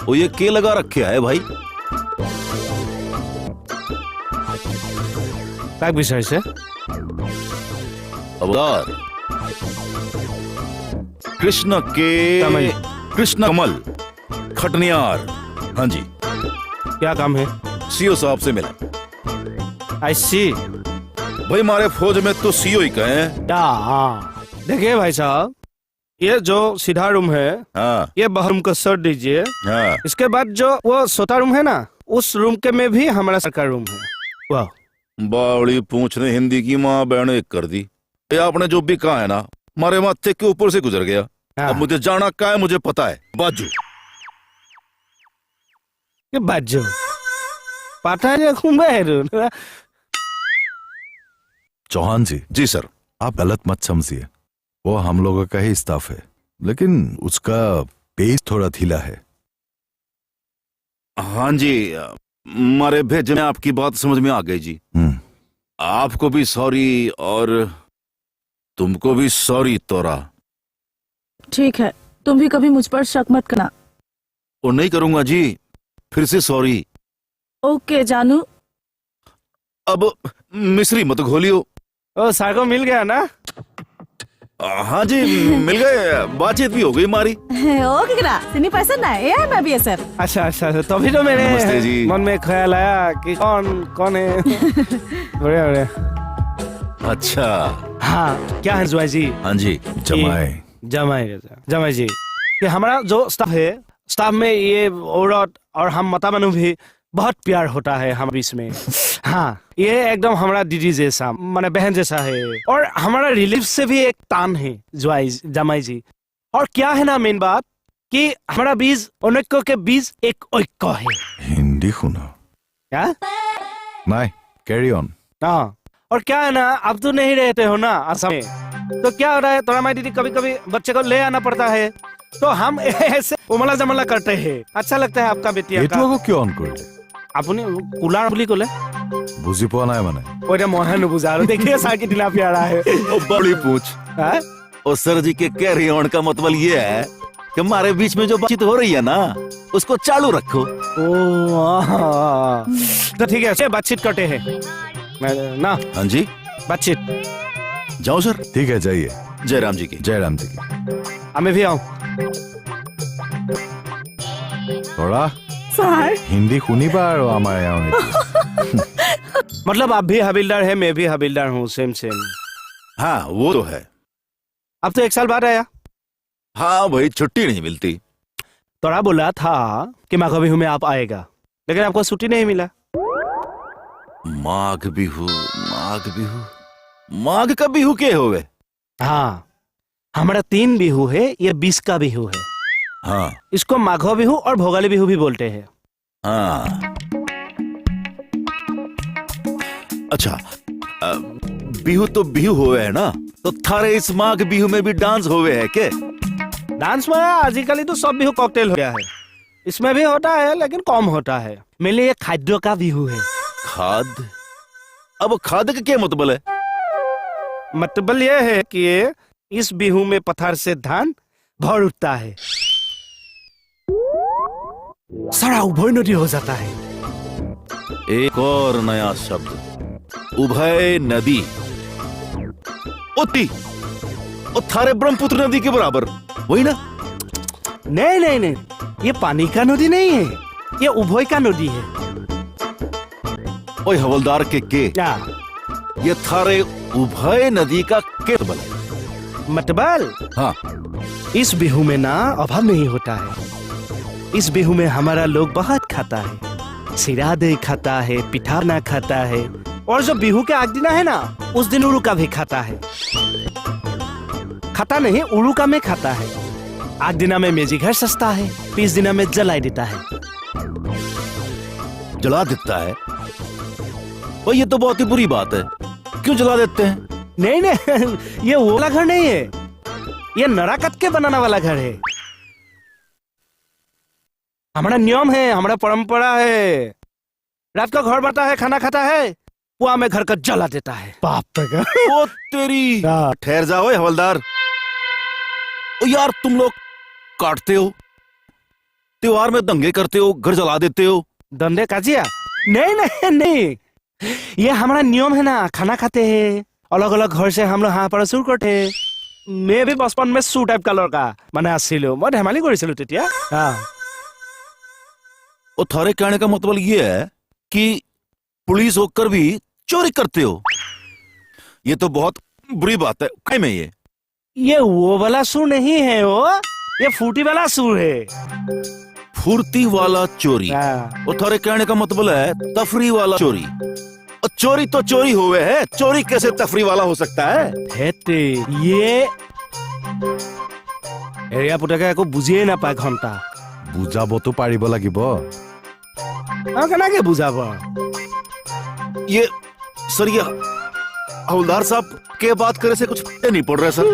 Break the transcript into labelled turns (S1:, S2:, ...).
S1: वो ये के लगा रखे है भाई?
S2: काय विषय से?
S1: हवलदार, कृष्ण
S2: कमल।
S1: कृष्ण कमल खटनियार। हाँ जी।
S2: क्या काम है?
S1: सीओ साहब से मिला।
S2: आई सी।
S1: भाई हमारे फौज में तो सीओ ही कहे।
S2: हाँ, देखिए भाई साहब, ये जो सीधा रूम है,
S1: हाँ
S2: ये बाहर रूम को सर दीजिए।
S1: हाँ।
S2: इसके बाद जो वो सोता रूम है ना, उस रूम के में भी हमारा सरकार रूम है। वाह,
S1: बावड़ी पूछ ने हिंदी की माँ बहन एक कर दी। ये आपने जो भी कहा है ना, हमारे माथे के ऊपर से गुजर गया।
S2: हाँ।
S1: अब मुझे जाना क्या है, मुझे पता है। बाजू
S2: ये बाजू पता है।
S3: चौहान जी।
S1: जी सर।
S3: आप गलत मत समझिए, वो हम लोगों का ही स्टाफ है, लेकिन उसका पेज थोड़ा ढीला है।
S1: हाँ जी, हमारे भेजे में आपकी बात समझ में आ गई जी। आपको भी सॉरी और तुमको भी सॉरी तोरा।
S4: ठीक है, तुम भी कभी मुझ पर शक मत करना।
S1: वो नहीं करूंगा जी, फिर से सॉरी।
S4: ओके जानू।
S1: अब मिश्री मत घोलियो।
S2: ओ सर को मिल गया ना?
S1: हाँ जी मिल गए, बातचीत भी हो गई हमारी।
S4: ओके करा सिनी पैसा ना है मैं भी सर।
S2: अच्छा अच्छा, तभी तो मेरे
S1: नमस्ते जी।
S2: मन में ख्याल आया कि कौन कौन है। बढ़िया बढ़िया।
S1: अच्छा
S2: हाँ, क्या है जुआ जी?
S1: हाँ जी।
S3: जमाए
S2: जमाई जी, कि हमारा जो स्टाफ है, स्टाफ में ये औरत और हम मता मनु भी बहुत प्यार होता है हम बीच में। हाँ, ये एकदम हमारा दीदी जैसा, माने बहन जैसा है। और हमारा रिलेटिव से भी एक तान है जमाई जी। और क्या है ना मेन बात कि हमारा बीज अनैक्य के बीज एक ऐक्य है।
S3: हिंदी सुनो
S2: क्या?
S3: नहीं, कैरी ऑन।
S2: हाँ, और क्या है ना, अब तो नहीं रहते हो ना असम में, तो क्या हो रहा है, तोरा माई दीदी कभी कभी बच्चे को ले आना पड़ता है, तो हम ऐसे उमला जमला करते हैं। अच्छा लगता है आपका बेटिया का।
S3: एटुआको क्यों ऑन करिले?
S2: আপুনি কুলাৰ বুলি ক'লে?
S3: बुझी पोৱা নাই माने।
S2: ओ रे मोहन नुबुझा रहा, देखिए सार कितना प्यारा है।
S1: ओ बड़ी पूछ।
S2: हैं?
S1: और सर जी के कैरी ऑन का मतलब ये है कि हमारे बीच में जो बातचीत हो रही है ना, उसको चालू रखो।
S2: ओ, तो ठीक है, बातचीत करते हैं ना।
S1: हाँ जी,
S2: बातचीत।
S1: जाओ सर।
S3: ठीक है, जाइए।
S1: जयराम जी की।
S3: जयराम जी की।
S2: मैं भी आऊँ?
S3: थोड़ा
S4: सर
S3: हिंदी শুনিবা আৰু আমাৰ ইয়াৰ।
S2: मतलब आप भी हविलदार है, मैं भी हविलदार हूँ, सेम सेम।
S1: हाँ वो तो है।
S2: अब तो 1 साल बाद आया।
S1: हाँ भाई, छुट्टी नहीं मिलती।
S2: तोरा बोला था कि माघ बिहू में आप आएगा, लेकिन आपको छुट्टी नहीं मिला।
S1: माघ बिहू, माघ बिहू, माघ का बिहू के हो गए?
S2: हाँ, हमारा 3 बिहू है, ये 20 का बिहू है।
S1: हाँ
S2: इसको माघो बिहू और भोगाली बिहू भी बोलते हैं।
S1: हाँ। अच्छा, बिहू तो बिहू होवे है ना, तो थारे इस माघ बिहू में भी डांस होवे है के?
S2: डांस में आजकल तो सब बिहू कॉकटेल हो गया है, इसमें भी होता है लेकिन कम होता है। मेरे लिए खाद्य का बिहू है।
S1: खाद? अब खाद का क्या मतलब है?
S2: मतलब ये है कि इस बिहू में पत्थर से धान भर उठता है, सारा उभय नदी हो जाता है।
S1: एक और नया शब्द, उभय नदी। ओती और थारे ब्रह्मपुत्र नदी के बराबर, वही ना?
S2: नहीं नहीं नहीं, ये पानी का नदी नहीं है, ये उभय का नदी है।
S1: ओए हवलदार के
S2: क्या
S1: ये थारे उभय नदी का के मतलब है?
S2: मतलब?
S1: हाँ,
S2: इस बिहू में ना अभाव नहीं होता है। इस बिहू में हमारा लोग बहुत खाता है, सिरा दही खाता है, पिठाना खाता है, और जो बिहू के आग दिना है ना, उस दिन उरुका भी खाता है। खाता नहीं, उरुका में खाता है। आग दिना में मेजी घर सस्ता है, 20 दिना में जलाई देता है।
S1: जला देता है? भाई ये तो बहुत ही बुरी बात है, क्यों जला देते हैं?
S2: नहीं नहीं, ये वो वाला घर नहीं है, ये नराकत के बनाना वाला घर है। हमारा नियम है, हमारा परंपरा है। रात को घर बढ़ता है, खाना खाता है, पुआ में घर का जला देता है। बाप रे।
S1: ओ तेरी। ठहर जाओ हवलदार। ओ यार, तुम लोग काटते हो त्योहार में दंगे करते हो, घर जला देते हो।
S2: दंडे काजिया? नहीं नहीं नहीं, ये हमारा नियम है ना, खाना खाते हैं अलग अलग घर से, हम लोग हाँ पर चुर करते हैं। मैं भी बचपन में चुर टाइप का लड़का माने आसिलो, मैं धেमाली करिसिलो तेतिया। हाँ
S1: और थारे कहने का मतलब ये है कि पुलिस होकर भी चोरी करते हो। ये तो बहुत बुरी बात है। कहीं में
S2: ये वो वाला सुर नहीं है, वो ये फूटी वाला सुर है।
S1: फुर्ती वाला चोरी।
S2: हाँ।
S1: और थारे कहने का मतलब है तफरी वाला चोरी। और चोरी तो चोरी हुए है, चोरी कैसे तफरी वाला हो सकता है?
S2: हेते ये एरिया पुटके को बुझिए ना पाए घंटा।
S3: বুজাবতো পাৰিব লাগিব।
S2: हाँ केनाके बुझाब?
S1: ये सर, ये हवलदार साहब के बात करे से कुछ नहीं पड़ रहा है सर।